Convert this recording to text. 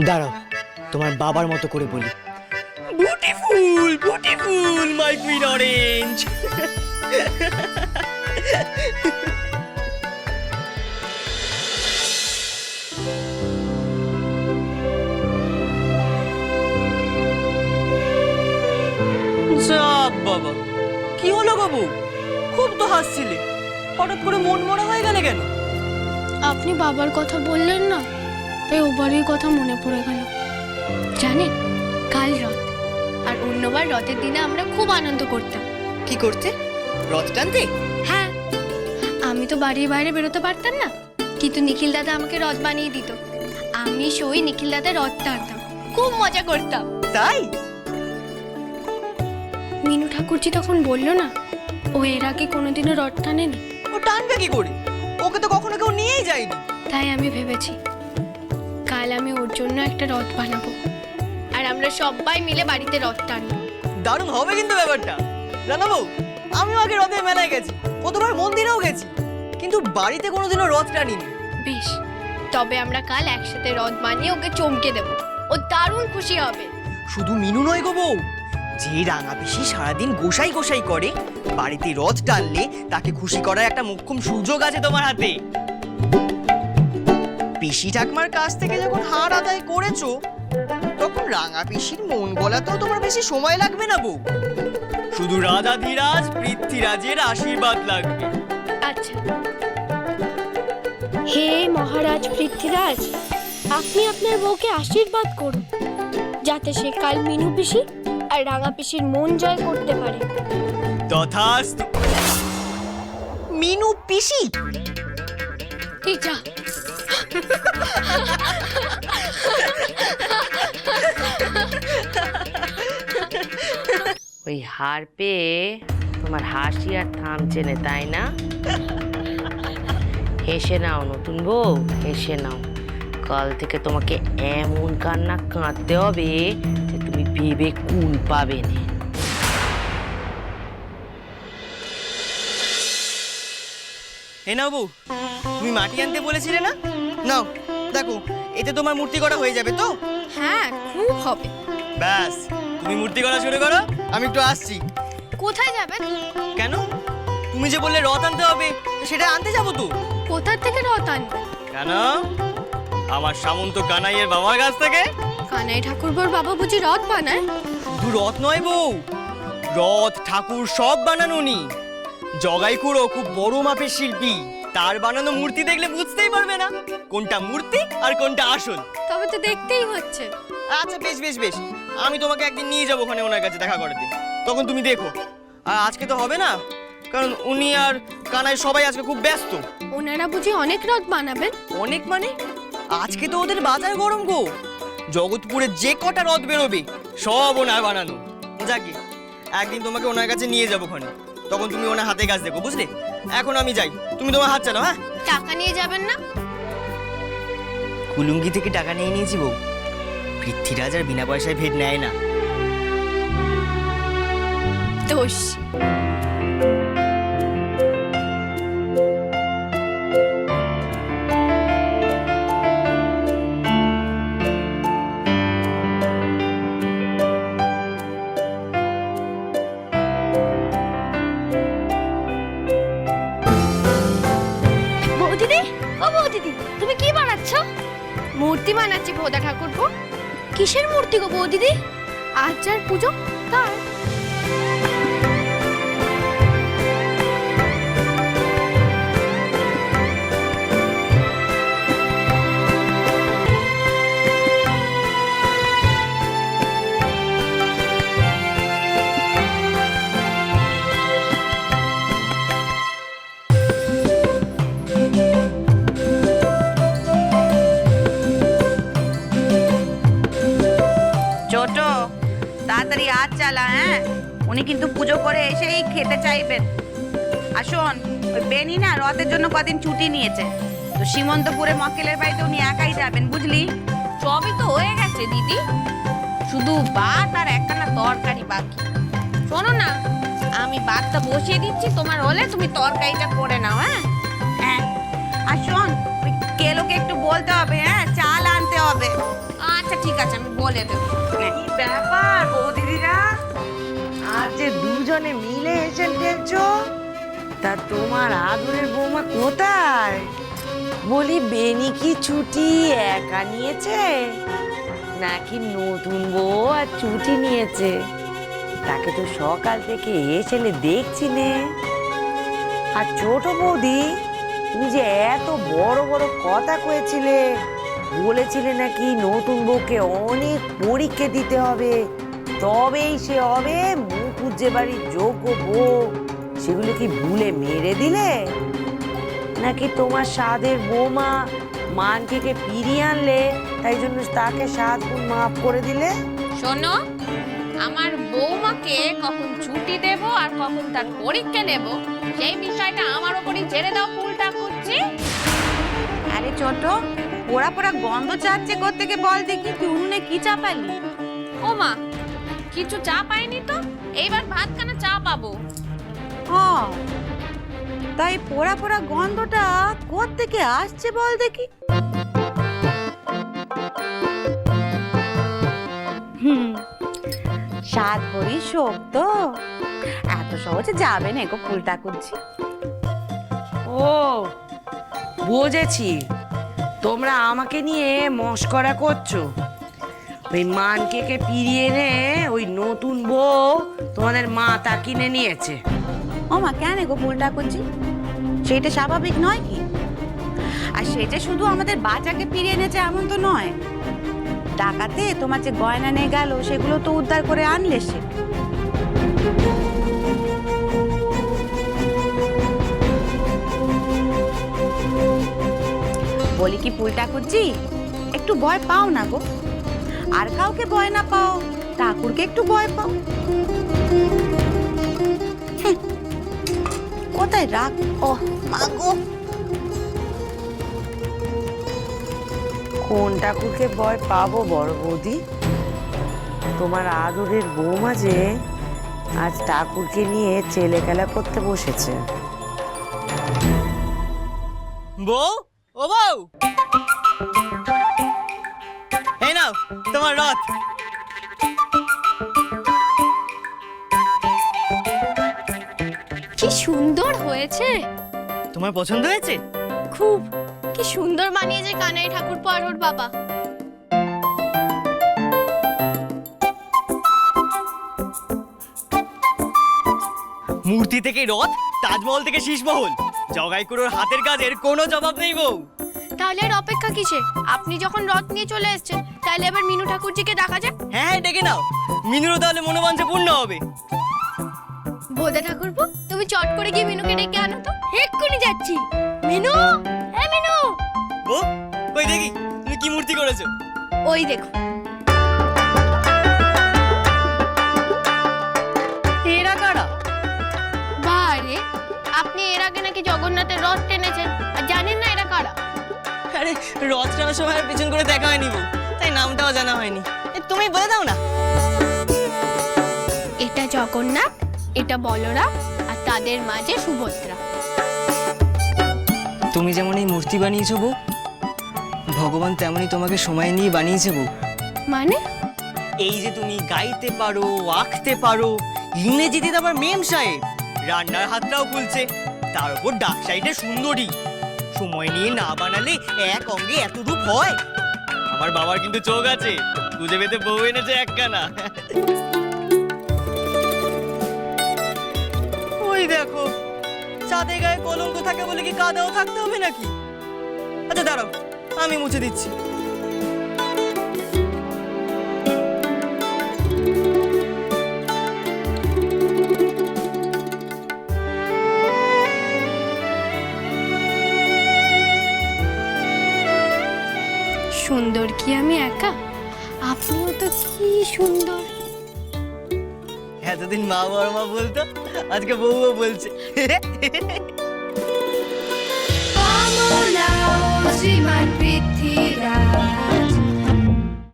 দাঁড়াও, তোমার বাবার মতো করে বলি। Beautiful beautiful my queen orange. বাবা, কি হলো গো বউ? খুব তো হাসছিলে, হঠাৎ করে মন মরা হয়ে গেলে কেন? আপনি বাবার কথা বললেন না, তাই ও বাড়ির কথা মনে পড়ে গেল। জানেন, কাল রথ, আর অন্যবার রথের দিনে আমরা খুব আনন্দ করতাম। কি করতে? রথ টানতে? হ্যাঁ, আমি তো বাড়ির বাইরে বেরোতে পারতাম না, কিন্তু নিখিল দাদা আমাকে রথ বানিয়ে দিত। আমি সই নিখিল দাদা রথ টানতাম, খুব মজা করতাম। তাই? মিনু ঠাকুরজি তখন বলল না, ও এর আগে কোনোদিনও রথ টানেনি। ও টানবে কি করে? ওকে তো কখনো কেউ নিয়েই যায়নি। তাই আমি ভেবেছি কাল আমি ওর জন্য একটা রথ বানাবো, আর আমরা সবাই মিলে বাড়িতে রথ টানবো। দারুণ হবে কিন্তু ব্যাপারটা, জানাবো। আমিও আগে রথের মেলায় গেছি, কতবার মন্দিরেও গেছি, কিন্তু বাড়িতে কোনোদিনও রথ টানিনি। বেশ, তবে আমরা কাল একসাথে রথ বানিয়ে ওকে চমকে দেব, ও দারুণ খুশি হবে। শুধু মিনু নয় গো বউ, যে রাঙা পিসি সারাদিন গোসাই গোসাই করে, বাড়িতে রথ টানলে তাকে খুশি করার একটা মোক্ষম সুযোগ আছে তোমার হাতে। পিসি ঠাকমার কাছ থেকে যখন হার আদায় করেছো, তখন রাঙা পিসির মন গলাতেও তোমার বেশি সময় লাগবে না বউ। শুধু রাজাধিরাজ পৃথ্বীরাজের আশীর্বাদ লাগবে। আচ্ছা। হে মহারাজ পৃথ্বীরাজ, আপনি আপনার বউকে আশীর্বাদ করুন, যাতে সে কাল মিনু পিসি আর রাঙা পিসির মন জয় করতে পারে। তথাস্তু। মিনু পিসি? এই যা। ওই হার পেয়ে তোমার হাসি আর থামছে না, তাই না? হেসে নাও নতুন বউ, হেসে নাও। কাল থেকে তোমাকে এমন কান্না কাঁদতে হবে যে তুমি ভেবে কুল পাবে না। হে নাও বউ, তুমি মাটি আনতে বলেছিলে না? নাও দেখো, এতে তোমার মূর্তি করা হয়ে যাবে তো? হ্যাঁ, খুব হবে। ব্যাস, তুমি মূর্তি করা শুরু করো, আমি একটু আসছি। কোথায় যাবেন? কেন? তুমি যে বললে রথ আনতে হবে, সেটা আনতে যাবো তো। কোথা থেকে রথ আনবেন? কেন? আমার সামন্ত কানাইয়ের বাবার কাছ থেকে। কানাই ঠাকুরবোর বাবা বুঝি রথ বানায়? শুধু রথ নয় বউ, রথ ঠাকুর সব বানানো নি। জগাইকুড়ো খুব বড় মাপের শিল্পী, তার বানানো মূর্তি দেখলে বুঝতেই পারবে না কোনটা মূর্তি আর কোনটা আসল। তবে তো দেখতেই হচ্ছে। আচ্ছা বেশ বেশ বেশ, আমি তোমাকে একদিন নিয়ে যাবো ওখানে ওনার কাছে দেখা করাতে, তখন তুমি দেখো। আর আজকে তো হবে না, কারণ উনি আর কানাই সবাই আজকে খুব ব্যস্ত। ওনারা বুঝি অনেক রথ বানাবেন? অনেক মানে? আজকে তো ওদের বাজার গরম গো, জগৎপুরে যে কটা রথ বেরোবে সব ওনার বানানো। যাকে একদিন তোমাকে ওনার কাছে নিয়ে যাবো ওখানে, তখন তুমি ওনার হাতে কাজ দেখো, বুঝলে? এখন আমি যাই, তুমি তোমার হাত চালাও। হ্যাঁ, টাকা নিয়ে যাবেন না? কুলুঙ্গি থেকে টাকা নিয়ে নিয়েছি বউ, পৃথ্বীরাজ আর বিনা পয়সায় ভেট নেয় না। দোষ। বৌদিদি, ও বৌদিদি, তুমি কি বানাচ্ছ? মূর্তি বানাচ্ছি ভোদা ঠাকুরপো। কিসের মূর্তি গো বৌদিদি? আজ যার পুজো তার। ছোট, তাড়াতাড়ি হাত চালা। হ্যাঁ, উনি কিন্তু পুজো করে এসেই খেতে চাইবেন। আর শোন, ওই বেনি না রথের জন্য কদিন ছুটি নিয়েছে, তো সীমন্তপুরে মক্কেলের বাড়িতে উনি একাই যাবেন, বুঝলি? সবই তো হয়ে গেছে দিদি, শুধু ভাত আর একখানা তরকারি বাকি। শোনো না, আমি ভাতটা বসিয়ে দিচ্ছি, তোমার হলে তুমি তরকারিটা করে নাও। হ্যাঁ হ্যাঁ, আর শোন, ওই কেলোকে একটু বলতে হবে, হ্যাঁ, চা বলে দেবো। কি ব্যাপার বৌদিরা, আর যে দুজনে মিলে এসে ঠেকছো, তা তোমার আদরের বৌমা কোথায়? বলি বেনি কি ছুটি একা নিয়েছে নাকি নতুন বউ আর ছুটি নিয়েছে? তাকে তো সকাল থেকে এসেলে দেখছি নে। আর ছোট বৌদি, তুমি যে এত বড় বড় কথা কয়েছিলে, বলেছিলে নাকি নতুন বউকে অনেক পরীক্ষা দিতে হবে, তবেই সে হবে মুখুজ্জে বাড়ির যোগ্য বউ। সেগুলো কি ভুলে মেরে দিলে? নাকি তোমার স্বাদের বৌমা মানকে ফিরিয়ে আনলে, তাই জন্য তাকে 7 গুণ মাফ করে দিলে? শোনো, আমার বৌমাকে কখন ছুটি দেব আর কখন তার পরীক্ষা নেব সেই বিষয়টা আমার উপরই ছেড়ে দাও। ফুলটা করছি। আরে ছোট, পোড়া পোড়া গন্ধ চাচ্ছে কোত্থেকে বল দেখি, তুই উনুনে কি চাপালি? ও মা, কিছু চা পাইনি তো, এইবার ভাতখানা চা পাবো। তাই পোড়া পোড়া গন্ধটা কোত্থেকে আসছে বল দেখি। সাত ভরি শোক তো, এত সহজে যাবে না গো ফুলটা করছি। ও বুঝেছি, তোমরা আমাকে নিয়ে মস্করা করছো। ওই মানকে ফিরিয়ে এনে ওই নতুন বউ তোমাদের মাথা কিনে নিয়েছে। ও মা, কেন গো ফুলটা করছি? সেটা স্বাভাবিক নয় কি? আর সেটা শুধু আমাদের বাচ্চাকে ফিরিয়ে এনেছে এমন তো নয়, ডাকাতে তোমার যে গয়না নিয়ে গেল সেগুলো তো উদ্ধার করে আনলে সে। বলি কি ফুলটা করছি, একটু ভয় পাও না গো। আর কাউকে ভয় না পাও, ঠাকুরকে একটু ভয় পাও। কোথায় রাখ? ও মা গো, কোন ঠাকুরকে ভয় পাবো বড় বৌদি? তোমার আদরের বৌমা যে আজ ঠাকুরকে নিয়ে ছেলে খেলা করতে বসেছে। বউ, ও বউ, এই নাও তোমার রথ। কি সুন্দর হয়েছে, তোমার পছন্দ হয়েছে? খুব। কি সুন্দর বানিয়েছে কানাই ঠাকুরপো আর ওর বাবা। মূর্তি থেকে রথ, তাজমহল থেকে শীষমহল, জগাইকুড়োর হাতের কাজের কোনো জবাব নেই বউ। তাহলে আর অপেক্ষা কিসে? আপনি যখন রথ নিয়ে চলে এসেছেন, তাহলে এবার মিনু ঠাকুরজিকে ডাকা যাক। হ্যাঁ, ডেকে নাও। মিনুরও তাহলে মনোবাঞ্ছা পূর্ণ হবে। বোদা ঠাকুরপো, তুমি চট করে গিয়ে মিনুকে ডেকে আনো তো। এক্ষুনি যাচ্ছি। মিনু, হ্যাঁ মিনু। বউ, কই দেখি তুমি কি মূর্তি করেছো। ওই দেখো। এরা কারা? বারে, আপনি এর আগে নাকি জগন্নাথের রথ টেনেছেন, আর জানেন না এরা কারা? আরে রথ টানার সময় আর পেছন করে দেখা হয়নি বউ, তাই নামটাও জানা হয়নি। তুমি বলে দাও না। এটা জগন্নাথ, এটা বলরাম, আর তাদের মাঝে সুভদ্রা। তুমি যেমন এই মূর্তি বানিয়েছো বউ, ভগবান তেমনই তোমাকে সময় নিয়ে বানিয়েছে বউ। মানে? এই যে তুমি গাইতে পারো, আঁকতে পারো, ইংরেজিতে তো আবার মেম সাহেব, রান্নার হাতটাও খুলছে, তার উপর ডাক সাইডে সুন্দরী। সময় নিয়ে না বানালে এক অঙ্গে এত রূপ হয়? আমার বাবার কিন্তু চোখ আছে, খুঁজে পেতে বউ এনেছে একখানা। ওই দেখো, চাঁদে গায়ে কলঙ্ক থাকে বলে কি কাদাও থাকতে হবে নাকি? আচ্ছা দাঁড়াও, আমি মুছে দিচ্ছি। সুন্দর কি আমি একা? আপনিও তো কি সুন্দর। এতদিন মা বড় মা বলতো, আজকে বউও বলছে। শ্রীমান পৃথ্বীরাজ